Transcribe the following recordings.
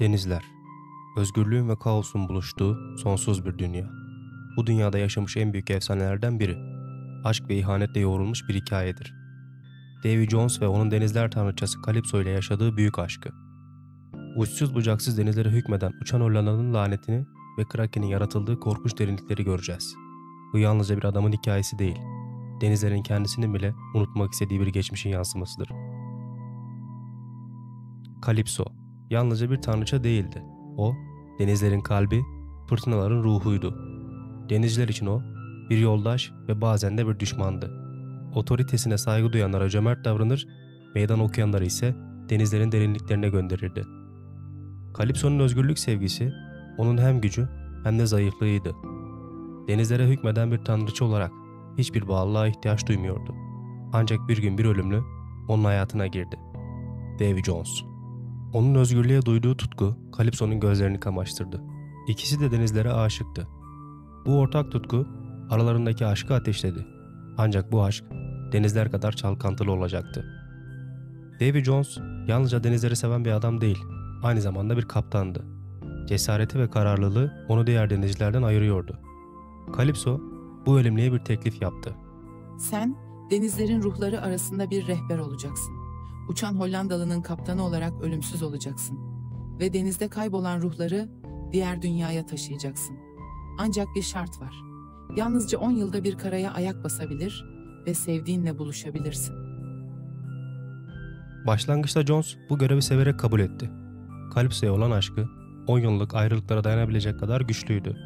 Denizler, özgürlüğün ve kaosun buluştuğu sonsuz bir dünya. Bu dünyada yaşamış en büyük efsanelerden biri. Aşk ve ihanetle yoğrulmuş bir hikayedir. Davy Jones ve onun denizler tanrıçası Calypso ile yaşadığı büyük aşkı. Uçsuz bucaksız denizlere hükmeden uçan Hollanda'nın lanetini ve Kraken'in yaratıldığı korkunç derinlikleri göreceğiz. Bu yalnızca bir adamın hikayesi değil, denizlerin kendisinin bile unutmak istediği bir geçmişin yansımasıdır. Calypso, yalnızca bir tanrıça değildi. O, denizlerin kalbi, fırtınaların ruhuydu. Denizciler için o, bir yoldaş ve bazen de bir düşmandı. Otoritesine saygı duyanlara cömert davranır, meydan okuyanları ise denizlerin derinliklerine gönderirdi. Calypso'nun özgürlük sevgisi, onun hem gücü hem de zayıflığıydı. Denizlere hükmeden bir tanrıça olarak hiçbir bağlılığa ihtiyaç duymuyordu. Ancak bir gün bir ölümlü onun hayatına girdi. Davy Jones. Onun özgürlüğe duyduğu tutku Calypso'nun gözlerini kamaştırdı. İkisi de denizlere aşıktı. Bu ortak tutku aralarındaki aşkı ateşledi. Ancak bu aşk denizler kadar çalkantılı olacaktı. Davy Jones yalnızca denizleri seven bir adam değil, aynı zamanda bir kaptandı. Cesareti ve kararlılığı onu diğer denizcilerden ayırıyordu. Calypso bu ölümlüye bir teklif yaptı. Sen, denizlerin ruhları arasında bir rehber olacaksın. Uçan Hollandalı'nın kaptanı olarak ölümsüz olacaksın. Ve denizde kaybolan ruhları diğer dünyaya taşıyacaksın. Ancak bir şart var. Yalnızca 10 yılda bir karaya ayak basabilir ve sevdiğinle buluşabilirsin. Başlangıçta Jones bu görevi severek kabul etti. Calypso'ya olan aşkı 10 yıllık ayrılıklara dayanabilecek kadar güçlüydü.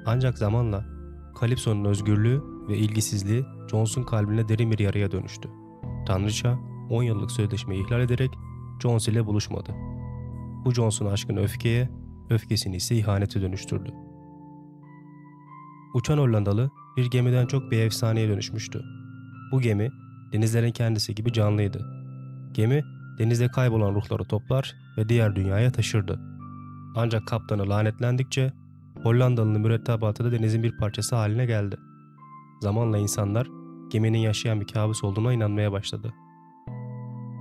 Ancak zamanla Calypso'nun özgürlüğü ve ilgisizliği Jones'un kalbine derin bir yaraya dönüştü. Tanrıça 10 yıllık sözleşmeyi ihlal ederek Jones ile buluşmadı. Bu Jones'un aşkını öfkeye, öfkesini ise ihanete dönüştürdü. Uçan Hollandalı bir gemiden çok bir efsaneye dönüşmüştü. Bu gemi denizlerin kendisi gibi canlıydı. Gemi denizde kaybolan ruhları toplar ve diğer dünyaya taşırdı. Ancak kaptanı lanetlendikçe Hollandalı'nın mürettebatı da denizin bir parçası haline geldi. Zamanla insanlar geminin yaşayan bir kabus olduğuna inanmaya başladı.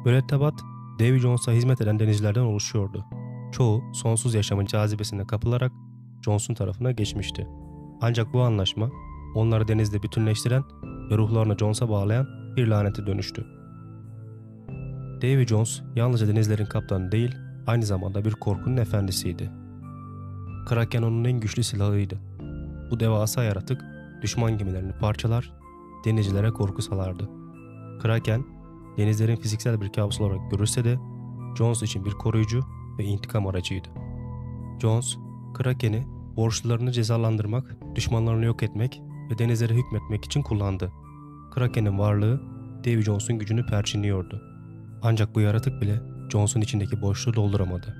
Mürettebat, Davy Jones'a hizmet eden denizcilerden oluşuyordu. Çoğu sonsuz yaşamın cazibesine kapılarak Jones'un tarafına geçmişti. Ancak bu anlaşma onları denizde bütünleştiren ve ruhlarını Jones'a bağlayan bir lanete dönüştü. Davy Jones yalnızca denizlerin kaptanı değil, aynı zamanda bir korkunun efendisiydi. Kraken onun en güçlü silahıydı. Bu devasa yaratık düşman gemilerini parçalar, denizcilere korku salardı. Kraken, denizlerin fiziksel bir kabus olarak görülse de Jones için bir koruyucu ve intikam aracıydı. Jones, Kraken'i borçlularını cezalandırmak, düşmanlarını yok etmek ve denizlere hükmetmek için kullandı. Kraken'in varlığı Davy Jones'un gücünü perçinliyordu. Ancak bu yaratık bile Jones'un içindeki boşluğu dolduramadı.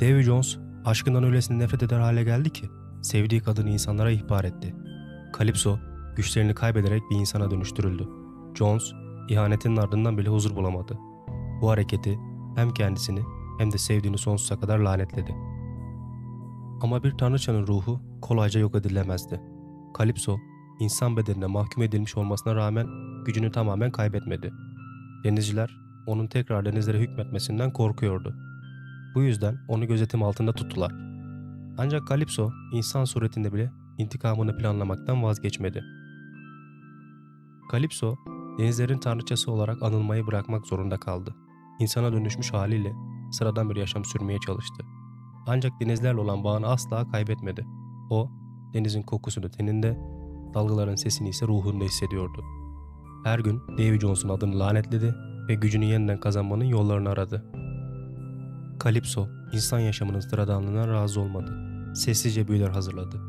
Davy Jones aşkından öylesine nefret eder hale geldi ki sevdiği kadını insanlara ihbar etti. Calypso güçlerini kaybederek bir insana dönüştürüldü. Jones ihanetinin ardından bile huzur bulamadı. Bu hareketi hem kendisini hem de sevdiğini sonsuza kadar lanetledi. Ama bir tanrıçanın ruhu kolayca yok edilemezdi. Calypso insan bedenine mahkum edilmiş olmasına rağmen gücünü tamamen kaybetmedi. Denizciler onun tekrar denizlere hükmetmesinden korkuyordu. Bu yüzden onu gözetim altında tuttular. Ancak Calypso insan suretinde bile intikamını planlamaktan vazgeçmedi. Calypso denizlerin tanrıçası olarak anılmayı bırakmak zorunda kaldı. İnsana dönüşmüş haliyle sıradan bir yaşam sürmeye çalıştı. Ancak denizlerle olan bağını asla kaybetmedi. O, denizin kokusunu teninde, dalgaların sesini ise ruhunda hissediyordu. Her gün Davy Jones'un adını lanetledi ve gücünü yeniden kazanmanın yollarını aradı. Calypso, insan yaşamının sıradanlığına razı olmadı. Sessizce büyüler hazırladı.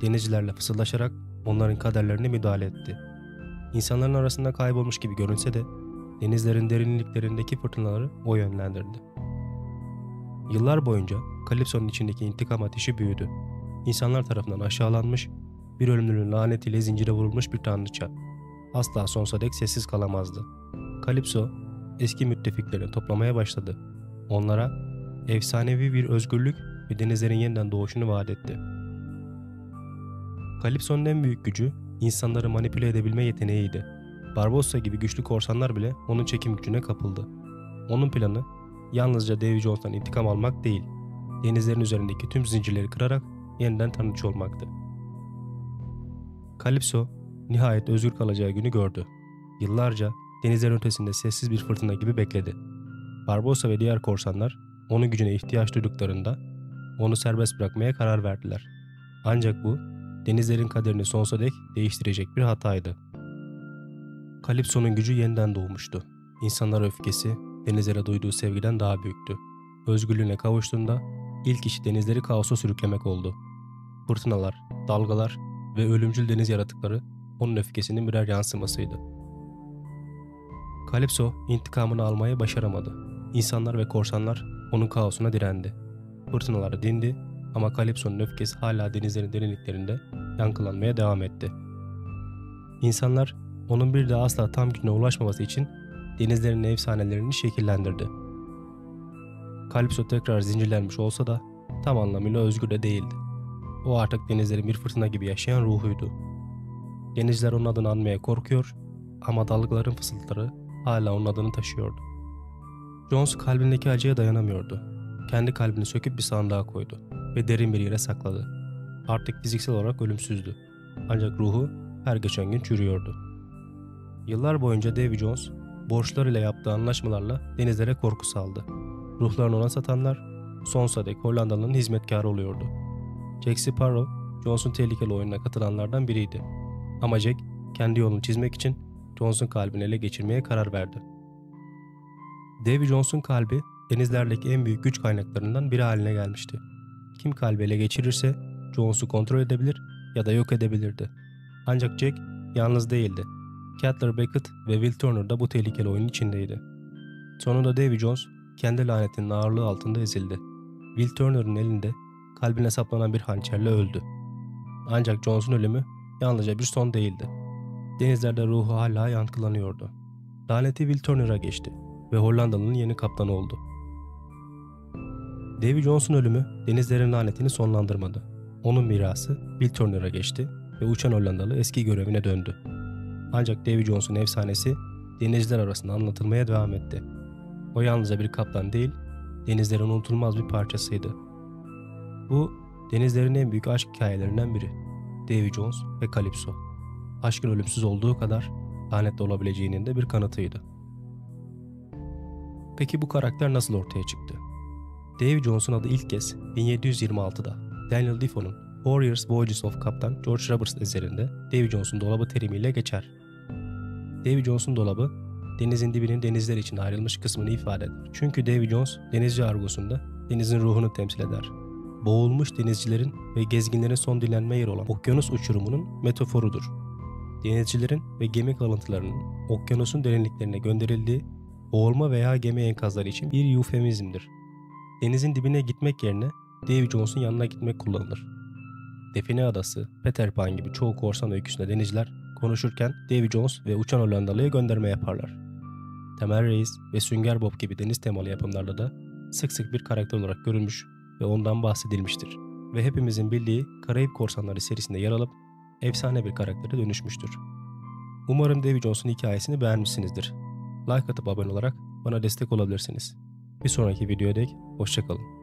Denizcilerle fısıldaşarak onların kaderlerine müdahale etti. İnsanların arasında kaybolmuş gibi görünse de denizlerin derinliklerindeki fırtınaları o yönlendirdi. Yıllar boyunca Calypso'nun içindeki intikam ateşi büyüdü. İnsanlar tarafından aşağılanmış, bir ölümlünün lanetiyle zincire vurulmuş bir tanrıça. Asla sonsuza dek sessiz kalamazdı. Calypso eski müttefiklerini toplamaya başladı. Onlara efsanevi bir özgürlük ve denizlerin yeniden doğuşunu vaat etti. Calypso'nun en büyük gücü insanları manipüle edebilme yeteneğiydi. Barbossa gibi güçlü korsanlar bile onun çekim gücüne kapıldı. Onun planı yalnızca Davy Jones'tan intikam almak değil, denizlerin üzerindeki tüm zincirleri kırarak yeniden tanrıç olmaktı. Calypso nihayet özgür kalacağı günü gördü. Yıllarca denizlerin ötesinde sessiz bir fırtına gibi bekledi. Barbossa ve diğer korsanlar onun gücüne ihtiyaç duyduklarında onu serbest bırakmaya karar verdiler. Ancak bu denizlerin kaderini sonsuza dek değiştirecek bir hataydı. Calypso'nun gücü yeniden doğmuştu. İnsanlara öfkesi denizlere duyduğu sevgiden daha büyüktü. Özgürlüğüne kavuştuğunda ilk işi denizleri kaosa sürüklemek oldu. Fırtınalar, dalgalar ve ölümcül deniz yaratıkları onun öfkesinin birer yansımasıydı. Calypso intikamını almayı başaramadı. İnsanlar ve korsanlar onun kaosuna direndi. Fırtınalar dindi ama Calypso'nun öfkesi hala denizlerin derinliklerinde yankılanmaya devam etti. İnsanlar onun bir daha asla tam gücüne ulaşmaması için denizlerin efsanelerini şekillendirdi. Calypso tekrar zincirlenmiş olsa da tam anlamıyla özgür de değildi. O artık denizlerin bir fırtına gibi yaşayan ruhuydu. Denizler onun adını anmaya korkuyor ama dalgaların fısıltıları hala onun adını taşıyordu. Jones kalbindeki acıya dayanamıyordu. Kendi kalbini söküp bir sandığa koydu ve derin bir yere sakladı. Artık fiziksel olarak ölümsüzdü. Ancak ruhu her geçen gün çürüyordu. Yıllar boyunca Davy Jones, borçlarıyla yaptığı anlaşmalarla denizlere korku saldı. Ruhlarını ona satanlar, sonsuza dek Hollandalı'nın hizmetkarı oluyordu. Jack Sparrow, Jones'un tehlikeli oyununa katılanlardan biriydi. Ama Jack, kendi yolunu çizmek için Jones'un kalbini ele geçirmeye karar verdi. Davy Jones'un kalbi, denizlerdeki en büyük güç kaynaklarından biri haline gelmişti. Kim kalbi ele geçirirse, Jones'u kontrol edebilir ya da yok edebilirdi. Ancak Jack yalnız değildi. Cutler Beckett ve Will Turner da bu tehlikeli oyunun içindeydi. Sonunda Davy Jones kendi lanetinin ağırlığı altında ezildi. Will Turner'ın elinde kalbine saplanan bir hançerle öldü. Ancak Jones'un ölümü yalnızca bir son değildi. Denizlerde ruhu hala yankılanıyordu. Laneti Will Turner'a geçti ve Hollandalı'nın yeni kaptanı oldu. Davy Jones'un ölümü denizlerin lanetini sonlandırmadı. Onun mirası Will Turner'a geçti ve uçan Hollandalı eski görevine döndü. Ancak Davy Jones'un efsanesi denizciler arasında anlatılmaya devam etti. O yalnızca bir kaptan değil, denizlerin unutulmaz bir parçasıydı. Bu, denizlerin en büyük aşk hikayelerinden biri. Davy Jones ve Calypso. Aşkın ölümsüz olduğu kadar lanetli olabileceğinin de bir kanıtıydı. Peki bu karakter nasıl ortaya çıktı? Davy Jones'un adı ilk kez 1726'da Daniel Defoe'nun Warriors Voyages of Kaptan George Roberts eserinde Davy Jones'un dolabı terimiyle geçer. Davy Jones'un dolabı, denizin dibinin denizler için ayrılmış kısmını ifade eder. Çünkü Davy Jones, denizci argosunda denizin ruhunu temsil eder. Boğulmuş denizcilerin ve gezginlerin son dinlenme yeri olan okyanus uçurumunun metaforudur. Denizcilerin ve gemi kalıntılarının okyanusun derinliklerine gönderildiği boğulma veya gemi enkazları için bir eufemizmdir. Denizin dibine gitmek yerine Davy Jones'un yanına gitmek kullanılır. Define Adası, Peter Pan gibi çoğu korsan öyküsünde denizciler konuşurken Davy Jones ve Uçan Hollandalı'ya gönderme yaparlar. Temel Reis ve Sünger Bob gibi deniz temalı yapımlarda da sık sık bir karakter olarak görülmüş ve ondan bahsedilmiştir. Ve hepimizin bildiği Karayip Korsanları serisinde yer alıp efsane bir karaktere dönüşmüştür. Umarım Davy Jones'un hikayesini beğenmişsinizdir. Like atıp abone olarak bana destek olabilirsiniz. Bir sonraki videoya dek hoşça kalın.